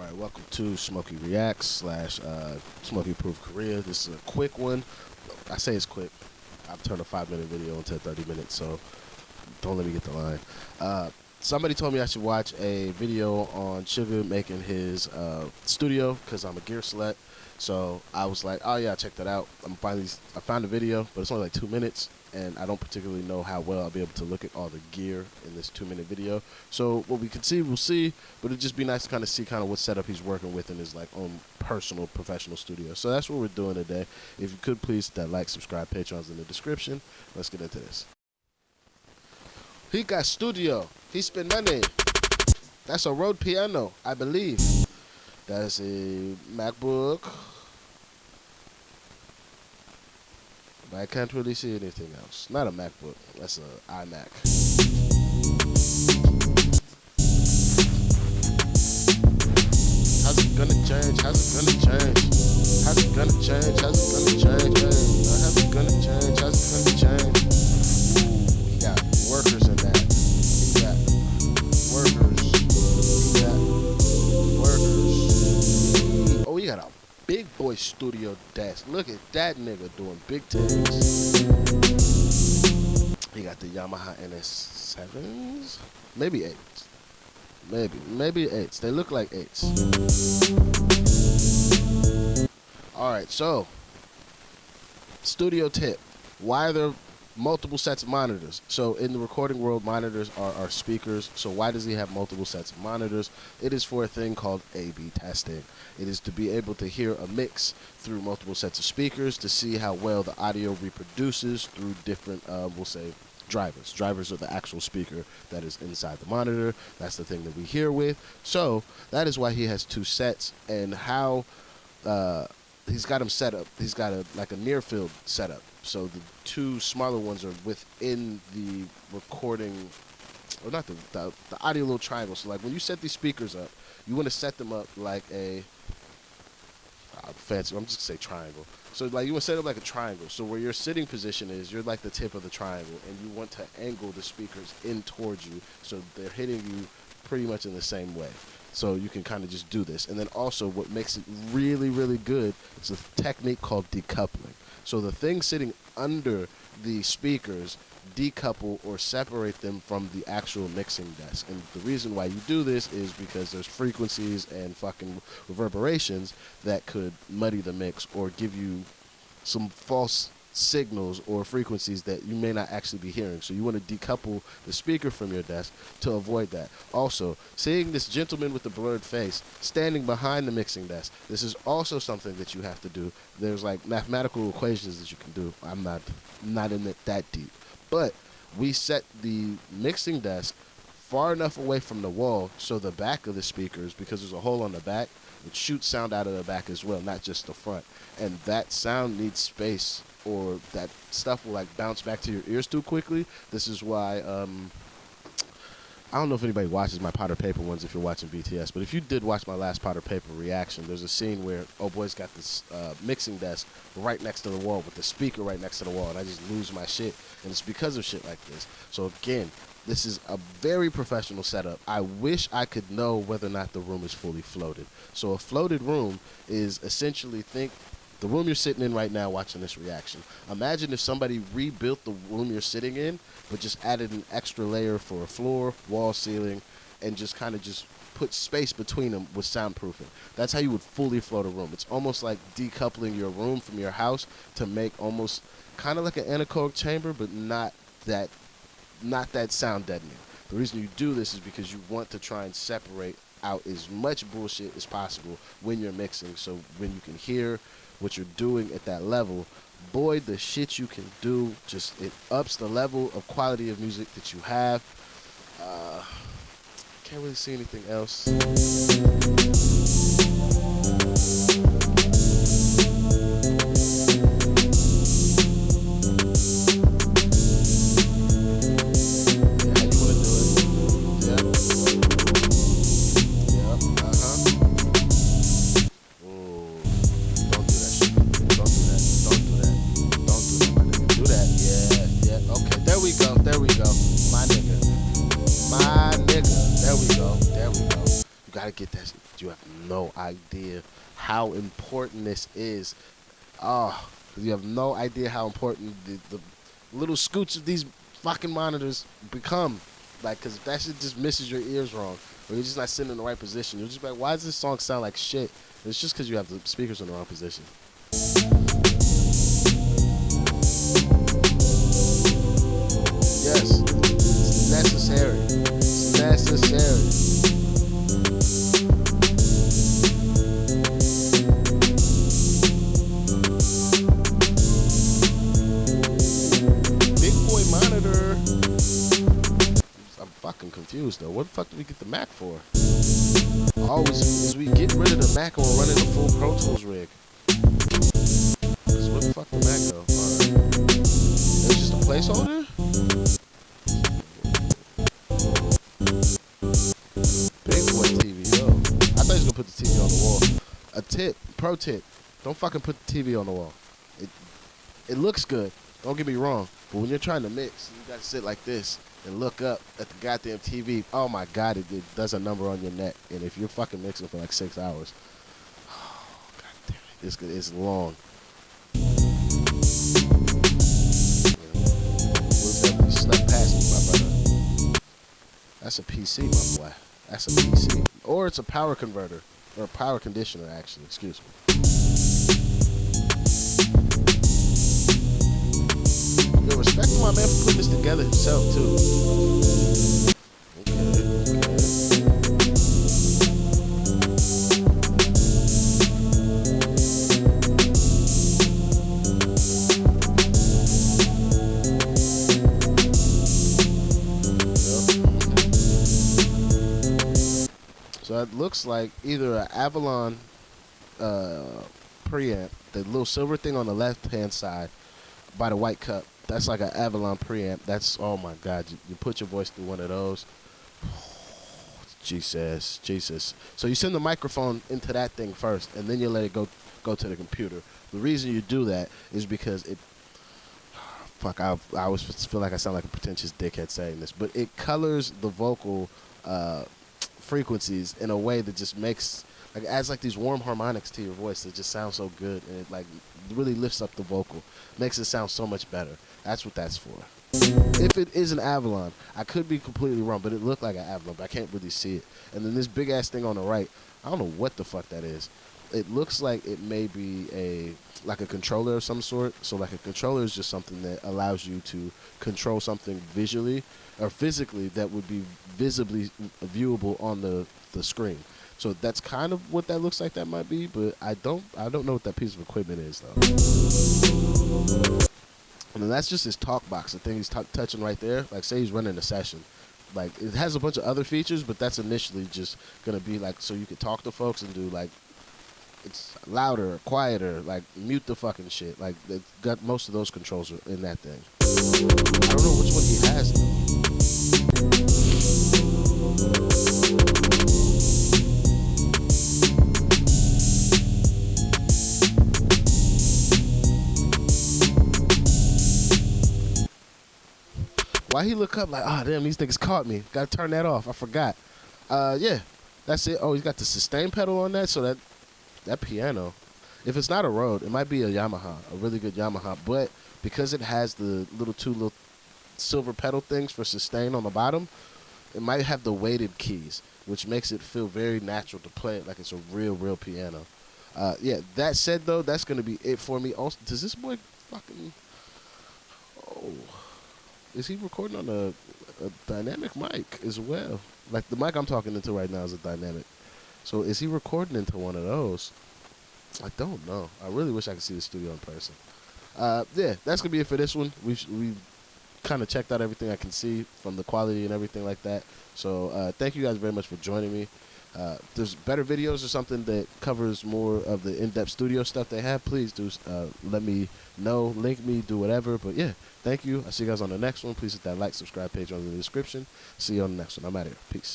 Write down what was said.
Alright, welcome to Smokey Reacts slash Smokey Proof Korea. This is a quick one. I say it's quick. I've turned a 5-minute video into 30 minutes, so don't let me get the line. Somebody told me I should watch a video on Suga making his studio because I'm a gear slut. So I was like, oh yeah, check that out. I found a video, but it's only like 2 minutes, and I don't particularly know how well I'll be able to look at all the gear in this 2-minute video. So what we can see, we'll see, but it'd just be nice to kind of see kind of what setup he's working with in his like own personal professional studio. So that's what we're doing today. If you could please hit that like, subscribe, Patreon's in the description. Let's get into this. He got studio. He spent money. That's a Rode piano, I believe. That's a MacBook. But I can't really see anything else. Not a MacBook. That's an iMac. How's it gonna change? How's it gonna change? How's it gonna change? How's it gonna change? How's it gonna change? How's it gonna change? Ooh, he got workers in that. He got workers. He got workers. Oh, he got a big boy studio desk. Look at that nigga doing big things. He got the Yamaha NS7s, maybe 8s, maybe 8s. They look like 8s. All right, so studio tip: why are there multiple sets of monitors? So in the recording world, monitors are speakers. So why does he have multiple sets of monitors? It is for a thing called A/B testing. It is to be able to hear a mix through multiple sets of speakers to see how well the audio reproduces through different, we'll say, drivers. Drivers are the actual speaker that is inside the monitor. That's the thing that we hear with. So that is why he has 2 sets, and how he's got them set up. He's got like a near field setup. So the 2 smaller ones are within the recording, or not the audio little triangle. So like when you set these speakers up, you want to set them up like a fancy. I'm just gonna say triangle. So like you want to set it up like a triangle. So where your sitting position is, you're like the tip of the triangle, and you want to angle the speakers in towards you, so they're hitting you pretty much in the same way. So you can kind of just do this. And then also what makes it really, really good is a technique called decoupling. So the things sitting under the speakers decouple or separate them from the actual mixing desk. And the reason why you do this is because there's frequencies and fucking reverberations that could muddy the mix or give you some false signals or frequencies that you may not actually be hearing. So you want to decouple the speaker from your desk to avoid that. Also, seeing this gentleman with the blurred face standing behind the mixing desk, this is also something that you have to do. There's like mathematical equations that you can do. I'm not in it that deep. But we set the mixing desk far enough away from the wall so the back of the speakers, because there's a hole on the back, it shoots sound out of the back as well, not just the front. And that sound needs space, or that stuff will like bounce back to your ears too quickly. This is why I don't know if anybody watches my Powder Paper ones if you're watching BTS, but if you did watch my last Powder Paper reaction, there's a scene where oh boy's got this mixing desk right next to the wall with the speaker right next to the wall, and I just lose my shit, and it's because of shit like this. So again, this is a very professional setup. I wish I could know whether or not the room is fully floated. So a floated room is essentially, think the room you're sitting in right now watching this reaction. Imagine if somebody rebuilt the room you're sitting in, but just added an extra layer for a floor, wall, ceiling, and just kind of just put space between them with soundproofing. That's how you would fully float a room. It's almost like decoupling your room from your house to make almost kind of like an anechoic chamber, but not that sound deadening. The reason you do this is because you want to try and separate out as much bullshit as possible when you're mixing, so when you can hear what you're doing at that level, boy, the shit you can do, just it ups the level of quality of music that you have. Can't really see anything else. gotta get that. You have no idea how important this is. Oh, you have no idea how important the little scoots of these fucking monitors become. Like, cause if that shit just misses your ears wrong, or you're just not sitting in the right position, you'll just be like, why does this song sound like shit? And it's just cause you have the speakers in the wrong position. Yes, it's necessary. It's necessary. Fucking confused though. What the fuck did we get the Mac for? Always is we get rid of the Mac and we're running a full Pro Tools rig. Where the fuck the Mac go? Alright. It was just a placeholder? Big boy TV, yo. I thought he was gonna put the TV on the wall. A tip, pro tip, don't fucking put the TV on the wall. It looks good, don't get me wrong, but when you're trying to mix, you gotta sit like this and look up at the goddamn TV. Oh my God, it does a number on your neck. And if you're fucking mixing for like 6 hours, oh god damn it, it's long. You slept past me, my brother. That's a PC, my boy. That's a PC. Or it's a power converter. Or a power conditioner, actually. Excuse me. Yo, respect to my man for putting this together himself, too. So it looks like either an Avalon preamp, the little silver thing on the left-hand side by the white cup. That's like an Avalon preamp. That's, oh my God, you put your voice through one of those. Jesus. So you send the microphone into that thing first, and then you let it go to the computer. The reason you do that is because it, fuck, I always feel like I sound like a pretentious dickhead saying this, but it colors the vocal frequencies in a way that just makes, like, adds like these warm harmonics to your voice that just sound so good, and it like really lifts up the vocal, makes it sound so much better. That's what that's for. If it is an Avalon, I could be completely wrong, but it looked like an Avalon, but I can't really see it. And then this big ass thing on the right, I don't know what the fuck that is. It looks like it may be like a controller of some sort. So like a controller is just something that allows you to control something visually or physically that would be visibly viewable on the screen. So that's kind of what that looks like that might be, but I don't know what that piece of equipment is though. And then that's just his talk box, the thing he's touching right there. Like, say he's running a session. Like, it has a bunch of other features, but that's initially just going to be, like, so you can talk to folks and do, like, it's louder, quieter, like, mute the fucking shit. Like, they got most of those controls in that thing. I don't know which one he has, though. Why he look up like, oh, damn, these niggas caught me. Gotta turn that off. I forgot. Yeah, that's it. Oh, he's got the sustain pedal on that, so that piano, if it's not a Rode, it might be a Yamaha, a really good Yamaha. But because it has the two little silver pedal things for sustain on the bottom, it might have the weighted keys, which makes it feel very natural to play it like it's a real piano. Yeah, that said, though, that's going to be it for me. Also, does this boy fucking... Oh... Is he recording on a dynamic mic as well? Like, the mic I'm talking into right now is a dynamic. So is he recording into one of those? I don't know. I really wish I could see the studio in person. Yeah, that's going to be it for this one. We've kind of checked out everything I can see from the quality and everything like that. So thank you guys very much for joining me. If there's better videos or something that covers more of the in-depth studio stuff they have, please do let me know, link me, do whatever. But yeah, thank you. I'll see you guys on the next one. Please hit that like, subscribe page on the description. See you on the next one. I'm out of here. Peace.